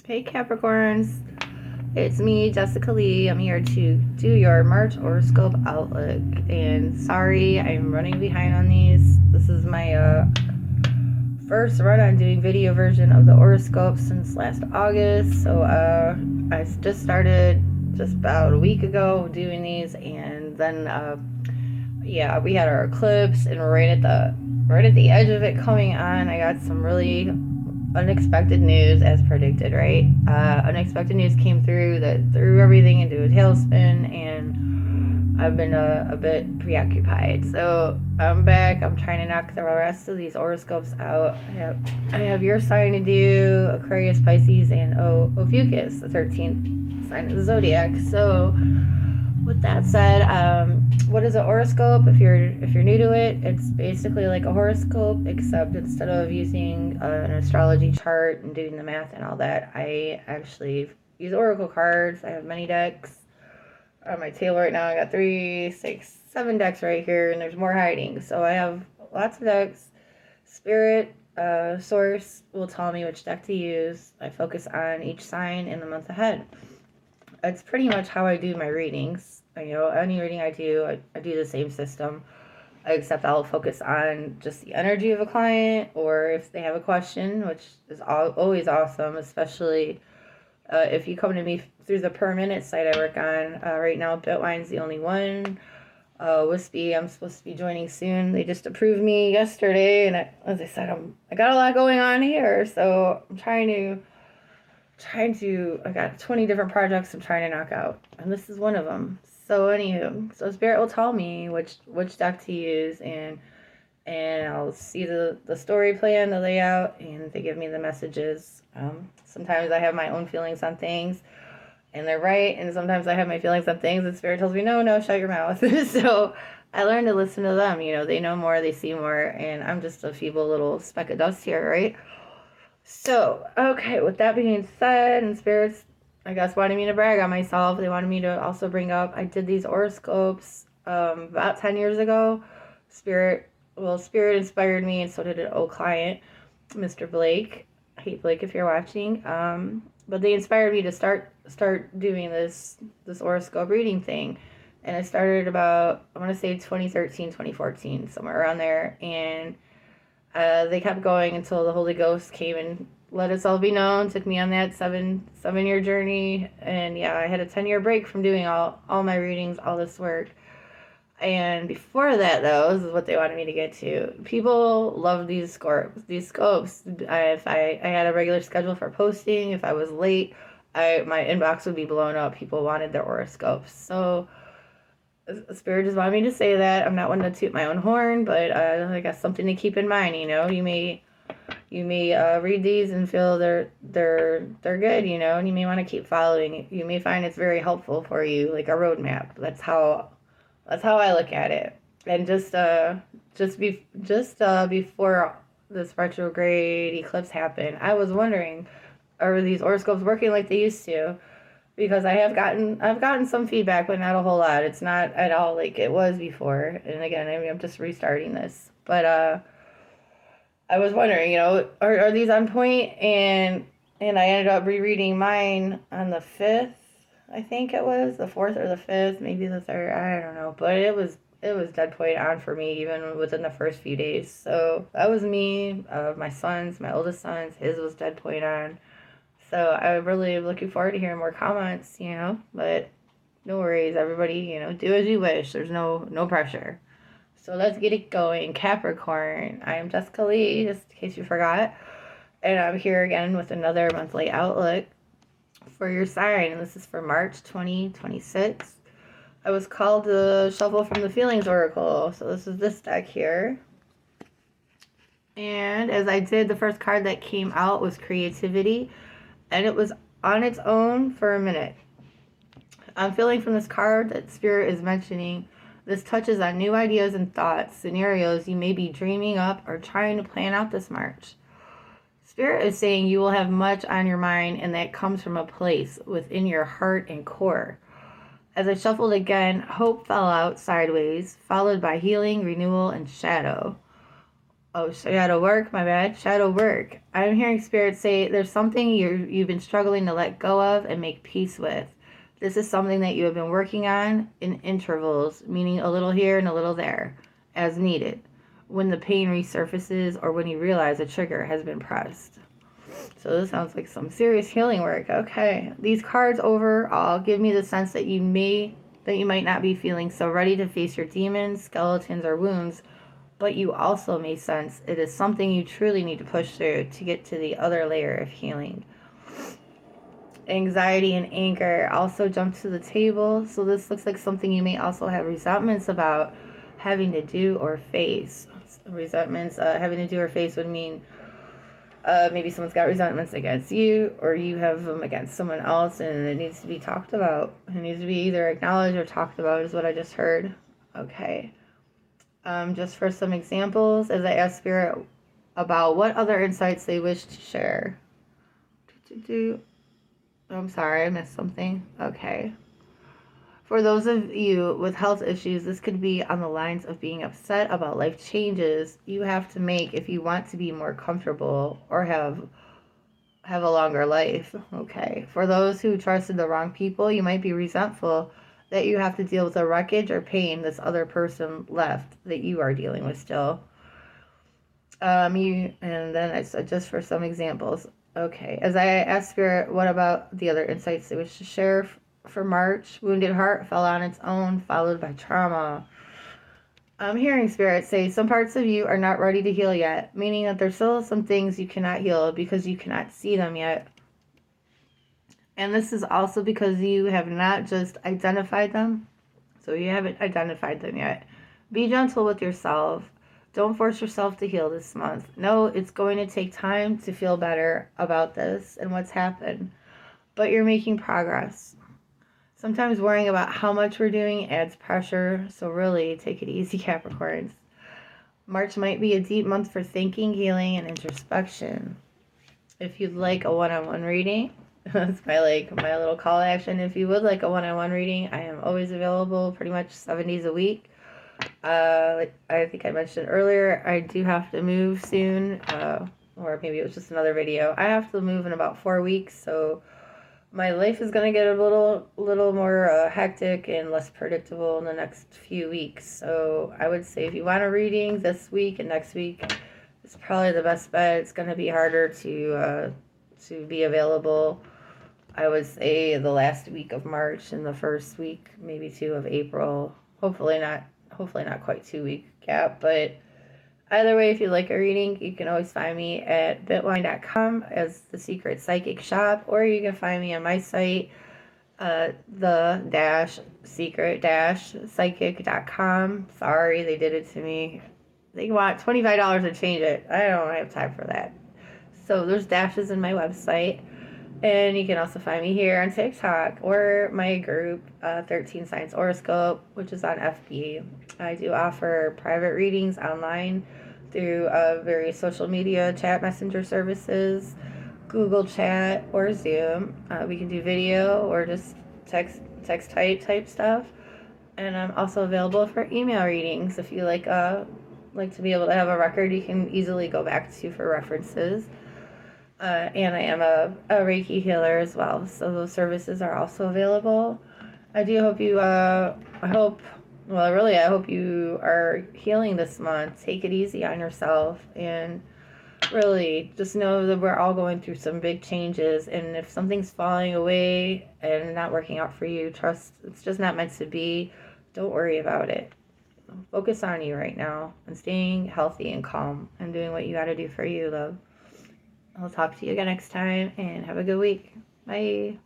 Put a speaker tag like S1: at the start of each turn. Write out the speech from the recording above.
S1: Hey Capricorns, it's me, Jessica Lee. I'm here to do your March horoscope outlook. And sorry, I'm running behind on these. This is my first run on doing video version of the horoscope since last August. So I just started just about a week ago doing these, and then yeah, we had our eclipse, and right at the edge of it coming on, I got some really unexpected news as predicted, right? Unexpected news came through that threw everything into a tailspin, and I've been a bit preoccupied. So I'm back. I'm trying to knock the rest of these horoscopes out. I have your sign to do, Aquarius, Pisces, and Ophiuchus, the 13th sign of the zodiac. So with that said, what is a horoscope? If you're new to it, it's basically like a horoscope, except instead of using an astrology chart and doing the math and all that, I actually use oracle cards. I have many decks on my table right now. I got 3, 6, 7 decks right here, and there's more hiding. So I have lots of decks. Spirit source will tell me which deck to use. I focus on each sign in the month ahead. It's pretty much how I do my readings. Any reading I do the same system, except I'll focus on just the energy of a client, or if they have a question, which is always awesome, especially if you come to me through the per minute site I work on. Right now, Bitwine's the only one. Wispy, I'm supposed to be joining soon. They just approved me yesterday, and as I said, I got a lot going on here, so I'm trying to I got 20 different projects I'm trying to knock out, and this is one of them. So anywho, so Spirit will tell me which deck to use, and I'll see the story plan, the layout, and they give me the messages. Sometimes I have my own feelings on things, and they're right, and sometimes I have my feelings on things, and Spirit tells me, no, shut your mouth. So I learn to listen to them. They know more, they see more, and I'm just a feeble little speck of dust here, right? So, okay, with that being said, and spirits, I guess, wanted me to brag on myself. They wanted me to also bring up, I did these horoscopes about 10 years ago. Spirit inspired me, and so did an old client, Mr. Blake. Hey, Blake, if you're watching. But they inspired me to start doing this horoscope reading thing. And I started about, I want to say 2013, 2014, somewhere around there. And they kept going until the Holy Ghost came and let us all be known. Took me on that seven-year journey, and yeah, I had a 10-year break from doing all my readings, all this work. And before that, though, this is what they wanted me to get to. People love these scopes. If I had a regular schedule for posting, if I was late, my inbox would be blown up. People wanted their horoscopes, so Spirit just wanted me to say that. I'm not one to toot my own horn, but I guess something to keep in mind. You may read these and feel they're good, and you may want to keep following. You may find it's very helpful for you, like a roadmap. That's how I look at it. And before this retrograde eclipse happened, I was wondering, are these horoscopes working like they used to? Because I've gotten some feedback, but not a whole lot. It's not at all like it was before. And again, I'm just restarting this. But I was wondering, are these on point? And I ended up rereading mine on the 5th. I think it was the 4th or the 5th, maybe the 3rd. I don't know, but it was dead point on for me even within the first few days. So that was me. My oldest son's, his was dead point on. So I'm really looking forward to hearing more comments, but no worries, everybody, do as you wish. There's no pressure. So let's get it going. Capricorn, I am Jessica Lee, just in case you forgot. And I'm here again with another monthly outlook for your sign. And this is for March 2026. I was called to shuffle from the Feelings Oracle. So this is this deck here. And as I did, the first card that came out was Creativity. And it was on its own for a minute. I'm feeling from this card that Spirit is mentioning this touches on new ideas and thoughts, scenarios you may be dreaming up or trying to plan out this March. Spirit is saying you will have much on your mind, and that comes from a place within your heart and core. As I shuffled again, hope fell out sideways, followed by healing, renewal, and shadow. Oh, shadow work, my bad. Shadow work. I'm hearing spirits say there's something you've been struggling to let go of and make peace with. This is something that you have been working on in intervals, meaning a little here and a little there, as needed, when the pain resurfaces or when you realize a trigger has been pressed. So this sounds like some serious healing work. Okay. These cards overall give me the sense that you might not be feeling so ready to face your demons, skeletons, or wounds, but you also may sense it is something you truly need to push through to get to the other layer of healing. Anxiety and anger also jump to the table, so this looks like something you may also have resentments about having to do or face. Resentments having to do or face would mean maybe someone's got resentments against you, or you have them against someone else, and it needs to be talked about. It needs to be either acknowledged or talked about, is what I just heard. Okay. Just for some examples, as I ask Spirit about what other insights they wish to share. I'm sorry, I missed something. Okay. For those of you with health issues, this could be on the lines of being upset about life changes you have to make if you want to be more comfortable or have a longer life. Okay. For those who trusted the wrong people, you might be resentful that you have to deal with the wreckage or pain this other person left that you are dealing with still. And then I said, just for some examples. Okay. As I asked Spirit, what about the other insights they wish to share for March? Wounded heart fell on its own, followed by trauma. I'm hearing Spirit say some parts of you are not ready to heal yet, meaning that there's still some things you cannot heal because you cannot see them yet. And this is also because you have not just identified them. So you haven't identified them yet. Be gentle with yourself. Don't force yourself to heal this month. No, it's going to take time to feel better about this and what's happened. But you're making progress. Sometimes worrying about how much we're doing adds pressure. So really, take it easy, Capricorns. March might be a deep month for thinking, healing, and introspection. If you'd like a one-on-one reading, that's my little call to action. If you would like a one-on-one reading, I am always available pretty much 7 days a week. Like I think I mentioned earlier, I do have to move soon, or maybe it was just another video. I have to move in about 4 weeks, so my life is going to get a little more hectic and less predictable in the next few weeks. So I would say if you want a reading this week and next week, it's probably the best bet. It's going to be harder to be available. I would say the last week of March and the first week, maybe 2 of April. Hopefully not quite 2 week gap, but either way, if you like a reading, you can always find me at bitwine.com as the Secret Psychic Shop, or you can find me on my site, the-secret-psychic.com. Sorry, they did it to me. They want $25 to change it. I don't have time for that. So there's dashes in my website. And you can also find me here on TikTok or my group, 13 Signs Orascope, which is on FB. I do offer private readings online through various social media, chat messenger services, Google Chat, or Zoom. We can do video or just text type stuff. And I'm also available for email readings if you like to be able to have a record you can easily go back to for references. And I am a Reiki healer as well, so those services are also available. I do hope you, I hope you are healing this month. Take it easy on yourself, and really just know that we're all going through some big changes, and if something's falling away and not working out for you, trust it's just not meant to be. Don't worry about it. Focus on you right now and staying healthy and calm and doing what you got to do for you, love. I'll talk to you again next time, and have a good week. Bye.